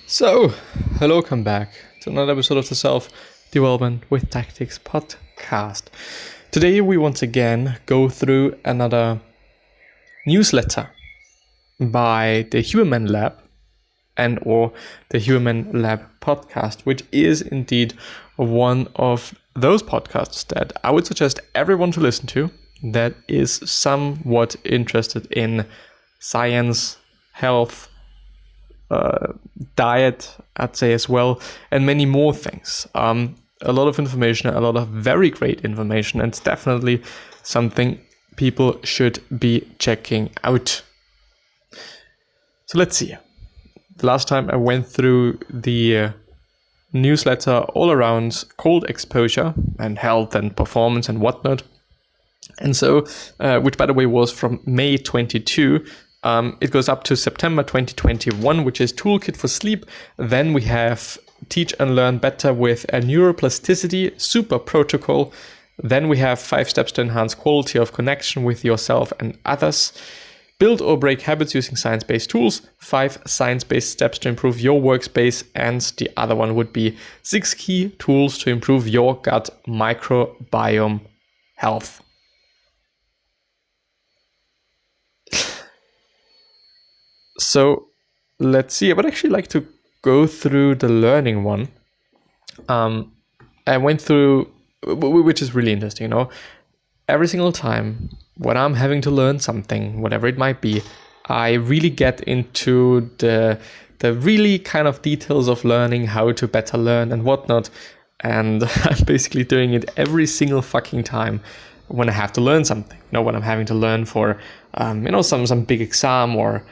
So, hello, welcome back to another episode of the Self-Development with Tactics podcast. Today we once again go through another newsletter by the Huberman Lab and or the Huberman Lab podcast, which is indeed one of those podcasts that I would suggest everyone to listen to that is somewhat interested in science, health, diet, I'd say as well, and many more things. A lot of information, a lot of very great information, and it's definitely something people should be checking out. So let's see. The last time I went through the newsletter all around cold exposure and health and performance and whatnot. And so, which by the way was from May 22, it goes up to September 2021, which is Toolkit for Sleep. Then we have Teach and Learn Better with a Neuroplasticity Super Protocol. Then we have 5 steps to enhance quality of connection with yourself and others. Build or break habits using science-based tools. 5 science-based steps to improve your workspace. And the other one would be 6 key tools to improve your gut microbiome health. So let's see. I would actually like to go through the learning one. I went through, which is really interesting, every single time when I'm having to learn something, whatever it might be, I really get into the really kind of details of learning, how to better learn and whatnot. And I'm basically doing it every single fucking time when I have to learn something. When I'm having to learn for, some big exam or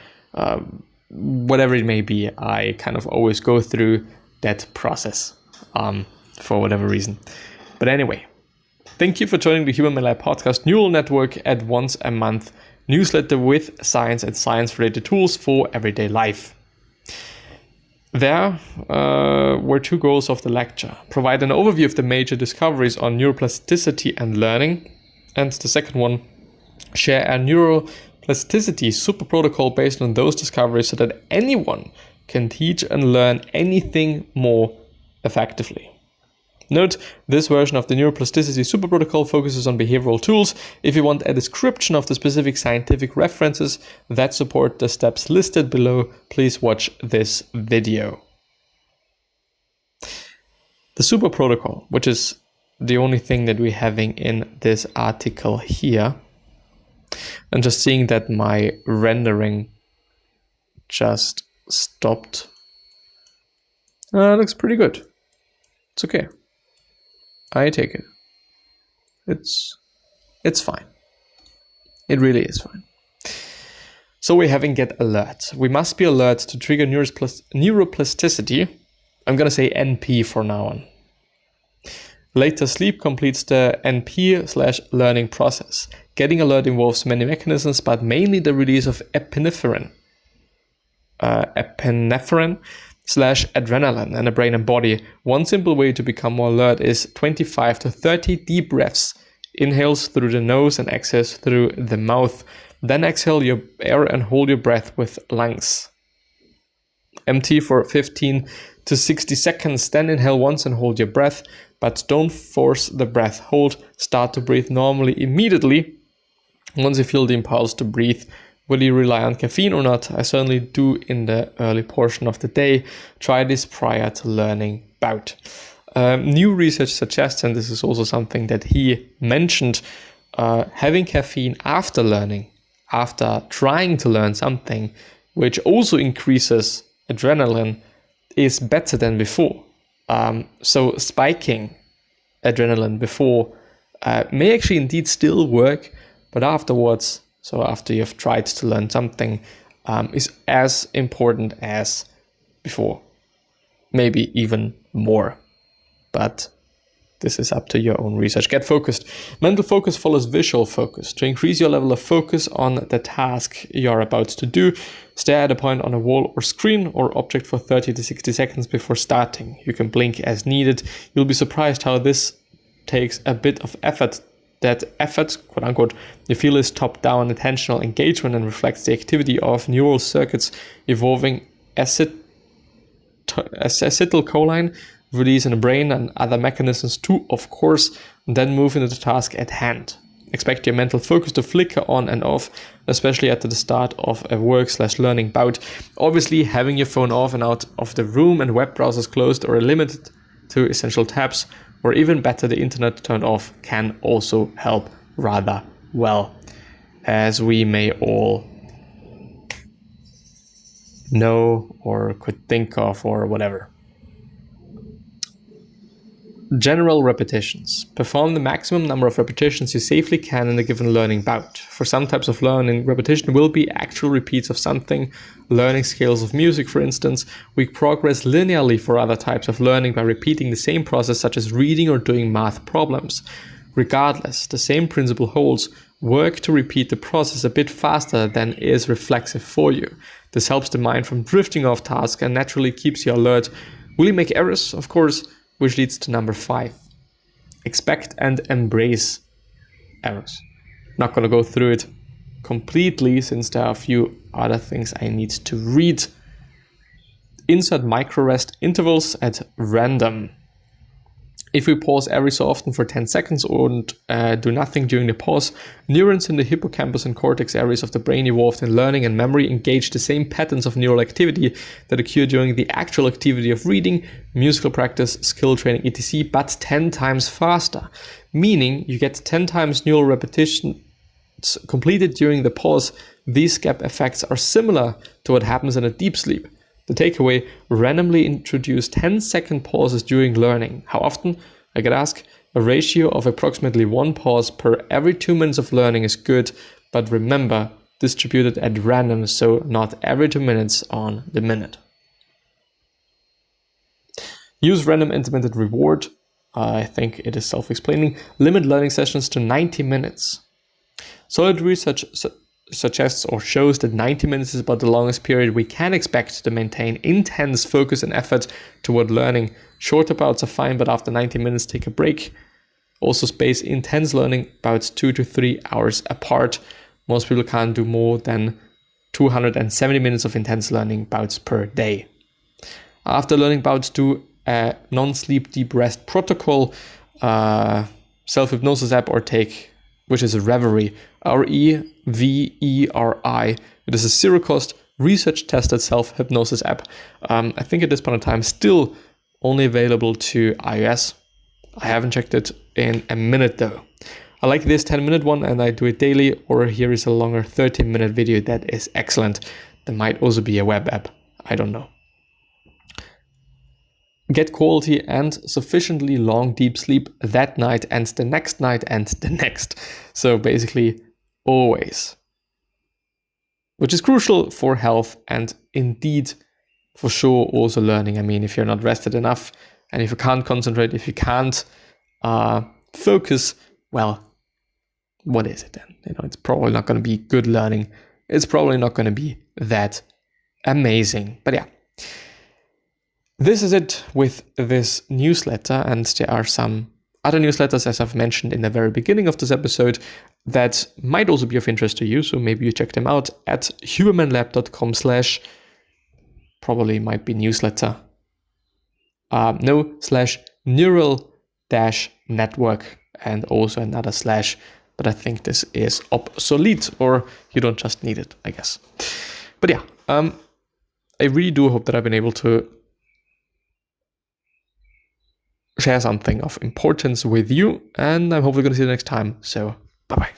whatever it may be, I kind of always go through that process for whatever reason. But anyway, thank you for joining the Huberman Lab podcast neural network at once a month newsletter with science and science-related tools for everyday life. There were 2 goals of the lecture. Provide an overview of the major discoveries on neuroplasticity and learning. And the second one, share a neuroplasticity super protocol based on those discoveries so that anyone can teach and learn anything more effectively. Note, this version of the neuroplasticity super protocol focuses on behavioral tools. If you want a description of the specific scientific references that support the steps listed below, please watch this video. The super protocol, which is the only thing that we're having in this article here, and just seeing that my rendering just stopped. Looks pretty good. It's okay. I take it. It's fine. It really is fine. So we're having get alert. We must be alert to trigger neuroplasticity. I'm going to say NP for now on. Later sleep completes the NP/learning process. Getting alert involves many mechanisms, but mainly the release of epinephrine /adrenaline in the brain and body. One simple way to become more alert is 25 to 30 deep breaths. Inhales through the nose and exhales through the mouth. Then exhale your air and hold your breath with lungs. Empty for 15 to 60 seconds, then inhale once and hold your breath, but don't force the breath hold. Start to breathe normally immediately. Once you feel the impulse to breathe, will you rely on caffeine or not? I certainly do in the early portion of the day. Try this prior to learning bout. New research suggests, and this is also something that he mentioned, having caffeine after learning, after trying to learn something, which also increases adrenaline, is better than before. So spiking adrenaline before may actually indeed still work, but afterwards, so after you've tried to learn something, is as important as before, maybe even more. But this is up to your own research. Get focused. Mental focus follows visual focus. To increase your level of focus on the task you're about to do, stare at a point on a wall or screen or object for 30 to 60 seconds before starting. You can blink as needed. You'll be surprised how this takes a bit of effort. That effort, quote unquote, you feel is top-down attentional engagement and reflects the activity of neural circuits evolving acetylcholine release in the brain and other mechanisms too, of course, and then move into the task at hand. Expect your mental focus to flicker on and off, especially at the start of a work/learning bout. Obviously, having your phone off and out of the room and web browsers closed or limited to essential tabs, or even better, the internet turned off, can also help rather well, as we may all know or could think of or whatever. General repetitions. Perform the maximum number of repetitions you safely can in a given learning bout. For some types of learning, repetition will be actual repeats of something, learning scales of music, for instance. We progress linearly for other types of learning by repeating the same process, such as reading or doing math problems. Regardless, the same principle holds. Work to repeat the process a bit faster than is reflexive for you. This helps the mind from drifting off task and naturally keeps you alert. Will you make errors? Of course. Which leads to number 5. Expect and embrace errors. Not going to go through it completely since there are a few other things I need to read. Insert micro rest intervals at random. If we pause every so often for 10 seconds and do nothing during the pause, neurons in the hippocampus and cortex areas of the brain involved in learning and memory engage the same patterns of neural activity that occur during the actual activity of reading, musical practice, skill training, etc., but 10 times faster. Meaning you get 10 times neural repetitions completed during the pause. These gap effects are similar to what happens in a deep sleep. The takeaway, randomly introduce 10-second pauses during learning. How often? I get asked. A ratio of approximately 1 pause per every 2 minutes of learning is good, but remember, distributed at random, so not every 2 minutes on the minute. Use random intermittent reward. I think it is self-explaining. Limit learning sessions to 90 minutes. Solid research suggests or shows that 90 minutes is about the longest period we can expect to maintain intense focus and effort toward learning. Shorter bouts are fine, but after 90 minutes, take a break. Also space intense learning bouts 2 to 3 hours apart. Most people can't do more than 270 minutes of intense learning bouts per day. After learning bouts, do a non-sleep deep rest protocol, self-hypnosis app, or take, which is a Reverie, Reveri. It is a zero-cost, research-tested self-hypnosis app. I think at this point in time, still only available to iOS. I haven't checked it in a minute though. I like this 10-minute one and I do it daily, or here is a longer 30-minute video that is excellent. There might also be a web app. I don't know. Get quality and sufficiently long deep sleep that night and the next night and the next. So basically always. Which is crucial for health and indeed for sure also learning. I mean, if you're not rested enough and if you can't concentrate, if you can't focus, well, what is it then? It's probably not going to be good learning. It's probably not going to be that amazing. But yeah. This is it with this newsletter, and there are some other newsletters, as I've mentioned in the very beginning of this episode, that might also be of interest to you, so maybe you check them out at hubermanlab.com/ probably might be newsletter, /neural-network, and also another /, but I think this is obsolete, or you don't just need it, I guess. But yeah, I really do hope that I've been able to share something of importance with you, and I'm hopefully going to see you next time. So, bye-bye.